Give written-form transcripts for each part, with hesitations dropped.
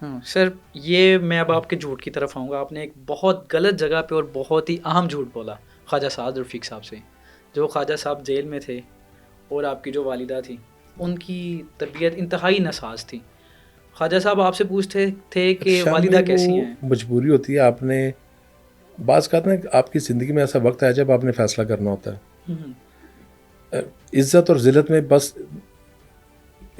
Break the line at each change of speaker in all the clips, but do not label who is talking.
Sir ये मैं अब आपके झूठ की तरफ आऊँगा। आपने एक बहुत गलत जगह पे और बहुत ही अहम झूठ बोला ख्वाजा साद रफ़ीक साहब से। जो ख्वाजा साहब जेल में थे और आपकी जो वालिदा थी उनकी तबीयत इंतहाई नासाज थी। ख्वाजा साहब आपसे पूछते थे कि
शाम
वालिदा
में वो
कैसी हैं।
मजबूरी होती है। आपने बात कहा था ना कि आपकी ज़िंदगी में ऐसा वक्त आया जब आपने फ़ैसला करना होता है।
हम्म,
इज़्ज़त और ज़िल्लत में बस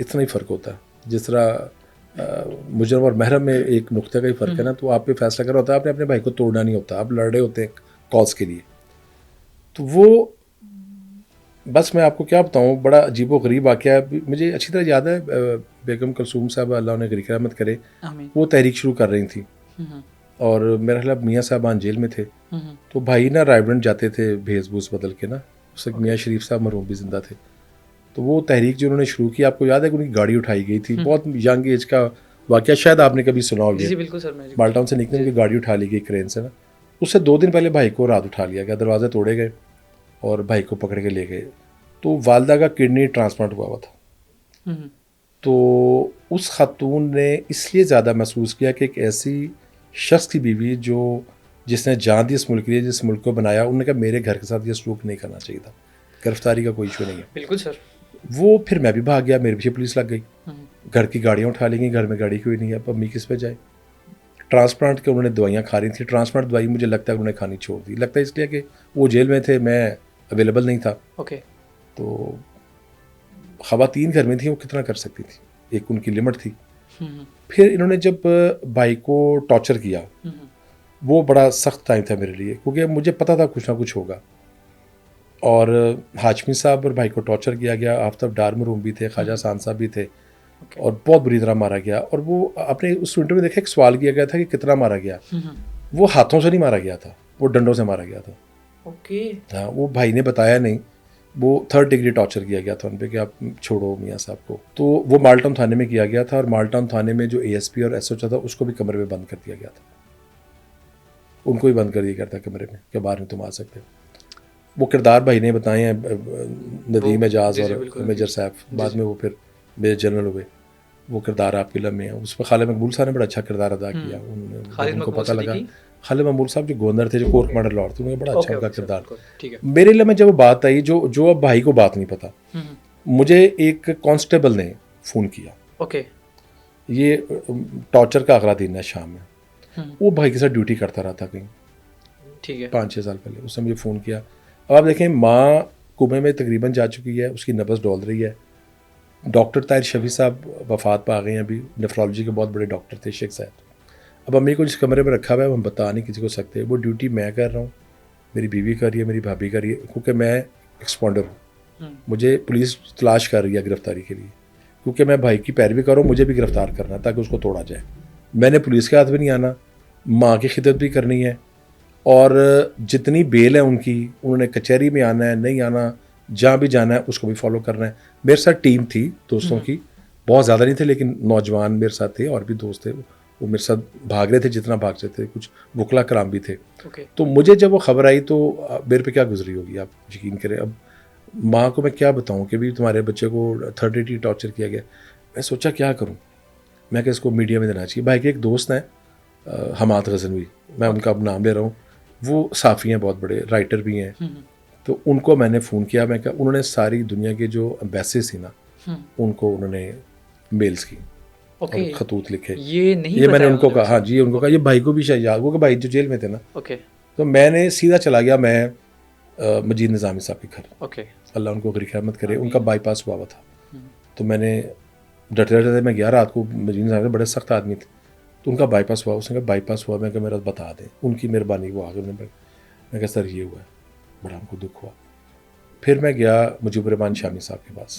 इतना ही फ़र्क होता है। जिस तरह मुजरम और महरम में एक नुक्ते का ही फ़र्क है ना, तो आप पे फैसला करना होता है। आपने अपने भाई को तोड़ना नहीं होता, आप लड़ रहे होते हैं कॉज के लिए। तो वो बस मैं आपको क्या बताऊँ, बड़ा अजीबो-गरीब वाक़या है। मुझे अच्छी तरह याद है बेगम कुलसूम साहब अल्लाह उन्हें ग़रीक़ रहमत करे,
आमीन।
वो तहरीक शुरू कर रही थी
हम्म,
और मेरा ख़्याल है मियाँ साहबान जेल में थे।
हम्म,
तो भाई ना रायबरेंट जाते थे भेस-भूस बदल के ना, उस वक़्त
ओके।
मियाँ शरीफ साहब मरहूम भी ज़िंदा थे। तो वो तहरीक जो उन्होंने शुरू की, आपको याद है कि उनकी गाड़ी उठाई गई थी। बहुत यंग एज का वाक़या, शायद आपने कभी सुना हो
जी
ये।
जी बिल्कुल सर, मैं जी
माल्टाउन से निकले
जी।
उनकी गाड़ी उठा ली गई क्रेन से ना। उससे 2 दिन पहले भाई को रात उठा लिया गया, दरवाज़े तोड़े गए और भाई को पकड़ के ले गए। तो वालिदा का किडनी ट्रांसप्लांट हुआ था।
हम्म,
तो उस खातून ने इसलिए ज़्यादा महसूस किया कि एक ऐसी शख्स की बीवी जो जिसने जान दी इस मुल्क के लिए, जिस मुल्क को बनाया, उन्होंने कहा मेरे घर के साथ ये सलूक नहीं करना चाहिए था। गिरफ्तारी का कोई इशू नहीं है।
बिल्कुल सर।
वो फिर मैं भी भाग गया, मेरे पीछे पुलिस लग गई।
हम्म,
घर की गाड़ियाँ उठा ली गई, घर में गाड़ी कोई नहीं है, अब अम्मी किस पे जाए। ट्रांसप्लांट के उन्होंने दवाइयाँ खा रही थी। ट्रांसप्लांट दवाई मुझे लगता है उन्होंने खानी छोड़ दी। लगता है इसलिए कि वो जेल में थे, मैं अवेलेबल नहीं था।
ओके।
तो ख़वातीन घर में थी, वो कितना कर सकती थी, एक उनकी लिमिट थी।
हम्म,
फिर इन्होंने जब भाई को टॉर्चर किया,
हम्म,
वो बड़ा सख्त टाइम था मेरे लिए, क्योंकि मुझे पता था कुछ ना कुछ होगा। और हाशमी साहब और भाई को टॉर्चर किया गया। आफ्ताब डार मरूम भी थे, ख्वाजा सान साहब भी थे
ओके।
और बहुत बुरी तरह मारा गया। और वो आपने उस इंटरव्यू में देखा, एक सवाल किया गया था कि कितना मारा गया।
हम्म,
वो हाथों से नहीं मारा गया था, वो डंडों से मारा गया था।
ओके।
हाँ, वो भाई ने बताया नहीं। वो 3rd डिग्री टॉर्चर किया गया था उन पर कि आप छोड़ो मियाँ साहब को। तो वो माल्टाउन थाने में किया गया था और माल्टाउन थाने में जो ASP और SHO था उसको भी कमरे में बंद कर दिया गया था। उनको भी बंद कर दिया गया था कमरे में कि बाहर नहीं तुम आ सकते। वो किरदार भाई ने बताए हैं,
वो
नदीम एजाज
जी जी
और
बिल्कुल
मेजर
जी
सैफ,
जी
बाद
जी।
में वो फिर मेजर जनरल हुए। वो किरदार आपके लम्हे हैं, उसमें खालिद मकबूल साहब ने बड़ा अच्छा किरदार अदा किया। जब
खालिद
उनको
मकबूल
पता लगा,
सिद्दीकी।
खालिद मकबूल साहब जो गवर्नर थे, जो कोर्ट
ओके
मॉडल लॉर्ड थे, उन्होंने बड़ा अच्छा
ओके
उनका
ओके सर
किरदार।
बिल्कुल ठीक है।
मेरे लिए में जब बात आई, जो अब भाई को बात नहीं पता,
हम्म,
मुझे एक कांस्टेबल ने फ़ोन किया।
ओके।
ये टॉर्चर का अगला दिन है शाम में।
हम्म,
वो भाई के साथ ड्यूटी करता रहा था कहीं
ठीक है।
5-6 साल पहले। उसने मुझे फ़ोन किया। अब आप देखें, माँ कुएं में तकरीबन जा चुकी है, उसकी नब्ज़ डोल रही है। डॉक्टर ताहिर शफी साहब वफात पा गए हैं अभी, नेफ्रोलॉजी के बहुत बड़े डॉक्टर थे, शेख साहब। अब अम्मी को जिस कमरे में रखा हुआ है, हम बता नहीं किसी को सकते। वो ड्यूटी मैं कर रहा हूँ, मेरी बीवी कर रही है, मेरी भाभी कर रही है, क्योंकि मैं एक्सपॉन्डर हूँ। मुझे पुलिस तलाश कर रही है गिरफ्तारी के लिए, क्योंकि मैं भाई की पैरवी कर रहा हूँ। मुझे भी गिरफ्तार करना है ताकि उसको तोड़ा जाए। मैंने पुलिस के हाथ भी नहीं आना, माँ की खिदमत भी करनी है। और जितनी बेल है उनकी, उन्होंने कचहरी में आना है, नहीं आना, जहाँ भी जाना है उसको भी फॉलो करना है। मेरे साथ टीम थी दोस्तों की, बहुत ज़्यादा नहीं थे लेकिन नौजवान मेरे साथ थे और भी दोस्त थे। वो मेरे साथ भाग रहे थे जितना भाग सकते थे, कुछ वकला कराम भी थे।
ओके।
तो मुझे जब वो खबर आई तो मेरे पे क्या गुजरी होगी आप यकीन करें। अब माँ को मैं क्या बताऊँ कि भी तुम्हारे बच्चे को 3rd डिग्री टॉर्चर किया गया। मैं सोचा क्या करूँ, मैं क्या इसको मीडिया में देना चाहिए। भाई के एक दोस्त हैं हमाद गजनवी, मैं उनका अब नाम ले रहा हूँ। वो साफ़ी हैं, बहुत बड़े राइटर भी हैं। तो उनको मैंने फ़ोन किया। मैं क्या, उन्होंने सारी दुनिया के जो एम्बेसीज थी ना, उनको उन्होंने मेल्स की
ओके।
और ख़तूत लिखे।
ये नहीं
ये मैंने
बताया
उनको
उन्होंने
कहा,
वैसे।
हाँ जी, उनको कहा।
ओके
ये भाई को भी शायद याद, वो भाई जो जेल में थे ना।
ओके
तो मैंने सीधा चला गया मैं मजीद निज़ामी साहब के घर,
ओके।
अल्लाह उनको ग़रीक़ रहमत करे।
आमीन।
उनका बाईपास हुआ था। तो मैंने डरते डरते मैं गया रात को। मजीद निज़ामी बड़े सख्त आदमी थे। तो उनका बाईपास हुआ, उसने कहा बाईपास हुआ। मैं कहा मेरा बता दें, उनकी मेहरबानी। वो आगे मैं कहा सर ये हुआ है, बड़ा हमको दुख हुआ। फिर मैं गया मुजीबुर रहमान शामी साहब के पास।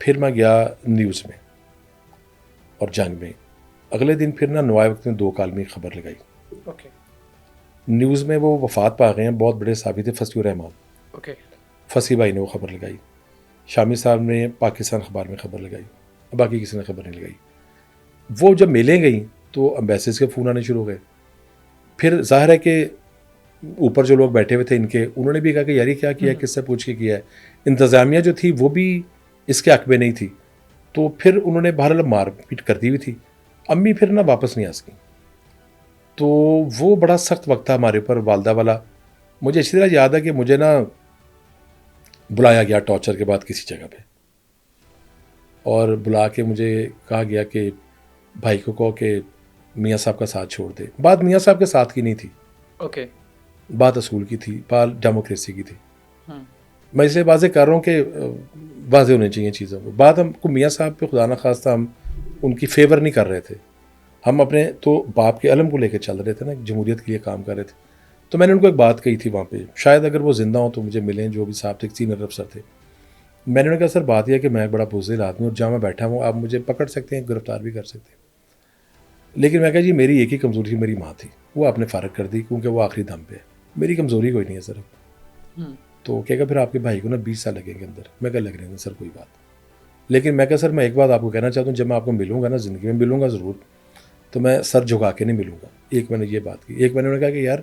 फिर मैं गया न्यूज़ में और जंग में। अगले दिन फिर ना नवाए वक्त में 2 कालमी खबर लगाई।
ओके
न्यूज़ में वो वफात पा गए हैं, बहुत बड़े साहबी थे, फसी रहमान।
ओके।
फसी भाई ने वो खबर लगाई, शामी साहब ने पाकिस्तान अखबार में खबर लगाई, बाकी किसी ने खबर नहीं लगाई। वो जब मिलें गई तो एम्बेसीज के फ़ोन आने शुरू हो गए। फिर जाहिर है कि ऊपर जो लोग बैठे हुए थे इनके, उन्होंने भी कहा कि यार ये क्या किया है, किससे पूछ के किया है। इंतज़ामिया जो थी वो भी इसके हक में नहीं थी। तो फिर उन्होंने बहरहाल मारपीट कर दी हुई थी। अम्मी फिर ना वापस नहीं आ सकी। तो वो बड़ा सख्त वक्त था हमारे ऊपर, वालदा वाला। मुझे अच्छी तरह याद है कि मुझे ना बुलाया गया टॉर्चर के बाद किसी जगह पे, और बुला के मुझे कहा गया कि भाई को कहो कि मियाँ साहब का साथ छोड़ दे। बात मियाँ साहब के साथ की नहीं थी,
ओके।
बात असूल की थी, बात डेमोक्रेसी की थी।
हम्म,
मैं इसे वाजे कर रहा हूँ कि वाजे होनी चाहिए चीज़ों को। बात हमको मियाँ साहब पे खुदा न खास्ता हम उनकी फेवर नहीं कर रहे थे, हम अपने तो बाप के अलम को लेकर चल रहे थे ना, जमहूरियत के लिए काम कर रहे थे। तो मैंने उनको एक बात कही थी वहाँ पे, शायद अगर वो जिंदा हो तो मुझे मिलें, जो भी साहब थे, सीनियर अफसर थे। मैंने उन्हें कहा सर बात यह कि मैं एक बड़ा बुज़दिल आदमी और जहाँ मैं बैठा हूँ आप मुझे पकड़ सकते हैं, गिरफ्तार भी कर सकते हैं, लेकिन मैं कहा जी मेरी एक ही कमज़ोरी थी, मेरी माँ थी, वो आपने फ़ारग कर दी क्योंकि वो आखिरी दम पे है, मेरी कमज़ोरी कोई नहीं है सर। तो कहेगा फिर आपके भाई को ना 20 साल लगेंगे अंदर। मैं कहा लग रहे हैं सर कोई बात, लेकिन मैं कहा सर मैं एक बात आपको कहना चाहता हूँ, जब मैं आपको मिलूंगा ना, ज़िंदगी में मिलूंगा ज़रूर, तो मैं सर झुका के नहीं मिलूंगा। एक मैंने ये बात की। एक मैंने उन्हें कहा कि यार,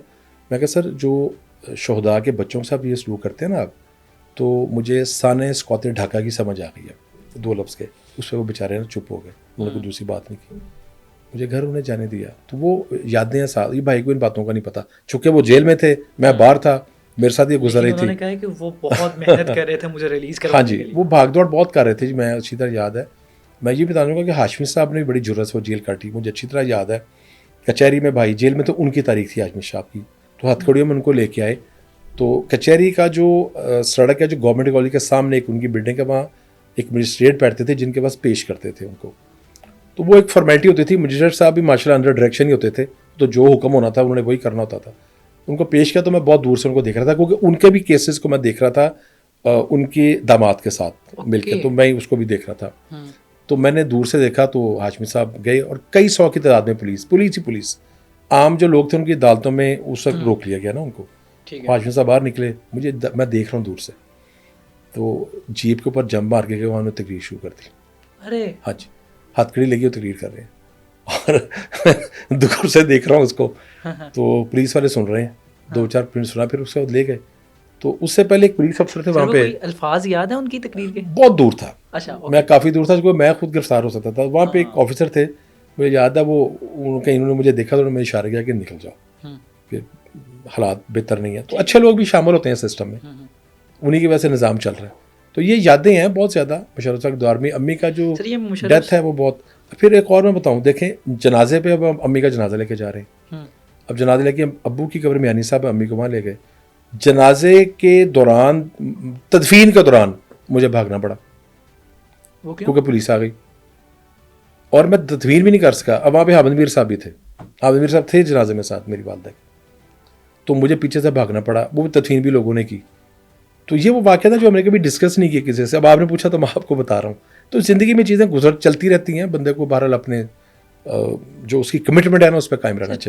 मैं कहा सर जो शहदा के बच्चों के साथ ये सलूक करते हैं ना आप, तो मुझे साने स्कौते ढाका की समझ आ गई है, 2 लफ्ज़ के। उस पर वो बेचारे ना चुप हो गए, उन्होंने कोई दूसरी बात नहीं की, मुझे घर उन्हें जाने दिया। तो वो यादें हैं साथ। ये भाई को इन बातों का नहीं पता, चूँकि वो जेल में थे, मैं बाहर था, मेरे साथ ये गुजर रही थी।
उन्होंने कहा है कि वो बहुत मेहनत कर रहे थे मुझे रिलीज
हाँ
करवाने
जी,
के लिए।
वो भाग दौड़ बहुत कर रहे थे जी, मैं अच्छी तरह याद है। मैं ये बता दूँगा कि हाशमी साहब ने भी बड़ी जुर्रत से वो जेल काटी, मुझे अच्छी तरह याद है। कचहरी में भाई जेल में तो उनकी तारीख थी हाशमी साहब की, तो हथकड़ियों में उनको लेके आए। तो कचहरी का जो सड़क है, जो गवर्नमेंट कॉलेज के सामने एक उनकी बिल्डिंग है, वहाँ एक मजिस्ट्रेट बैठते थे जिनके पास पेश करते थे उनको। तो वो एक फॉर्मेलिटी होती थी, मजिस्ट्रेट साहब भी माशाल्लाह अंडर डायरेक्शन ही होते थे, तो जो हुक्म होना था उन्होंने वही करना होता था। उनको पेश किया तो मैं बहुत दूर से उनको देख रहा था, क्योंकि उनके भी केसेस को मैं देख रहा था उनके दामाद के साथ मिलकर, तो मैं उसको भी देख रहा था। तो मैंने दूर से देखा तो हाशमी साहब गए और कई 100 की तादाद में पुलिस आम जो लोग थे उनकी अदालतों में उस वक्त रोक लिया गया ना उनको। हाशमी साहब बाहर निकले, मैं देख रहा हूँ दूर से, तो जीप के ऊपर जंप मार के गए, वहाँ तकरीर शुरू कर दी।
अरे
हाँ जी, हथकड़ी लगी और तकरीर कर रहे हैं और दूर से देख रहा हूँ उसको। तो पुलिस वाले सुन रहे हैं, 2-4 मिनट सुना, फिर उसके बाद ले गए। तो उससे पहले एक पुलिस अफसर थे वहाँ पे।
अल्फाज याद है उनकी तकरीर के?
बहुत दूर था,
अच्छा,
मैं काफ़ी दूर था, जो मैं खुद गिरफ्तार हो सकता था। वहाँ पे एक ऑफिसर थे, मुझे याद है, वो उनके इन्होंने मुझे देखा तो उन्होंने मुझे इशारा किया कि निकल जाओ, कि हालात बेहतर नहीं है। तो अच्छे लोग भी शामिल होते हैं सिस्टम में, उन्हीं की वजह से निज़ाम चल रहा है। तो ये यादें हैं बहुत ज़्यादा मुशर्रफ साहब के दौर में। अम्मी का जो डेथ है वो बहुत। फिर एक और मैं बताऊँ, देखें जनाजे पे, अब अम्मी का जनाजा लेके जा रहे हैं, अब जनाजे लेके अब्बू की कब्र मियानी साहब अम्मी को वहाँ ले गए। जनाजे के दौरान, तदफीन के दौरान मुझे भागना पड़ा, क्योंकि पुलिस आ गई और मैं तदफीन भी नहीं कर सका। अब वहाँ पे हामिद मीर साहब भी थे, हामिद मीर साहब थे जनाजे में साथ मेरी वालदा के, तो मुझे पीछे से भागना पड़ा। वो तदफीन भी लोगों ने की। तो ये वो वाक़या था जो हमने कभी डिस्कस नहीं किया किसी से। अब आपने पूछा तो मैं आपको बता रहा हूँ। तो ज़िंदगी में चीज़ें चलती रहती हैं, बंदे को बहरहाल अपने जो उसकी कमिटमेंट है ना उस पर कायम रहना चाहिए।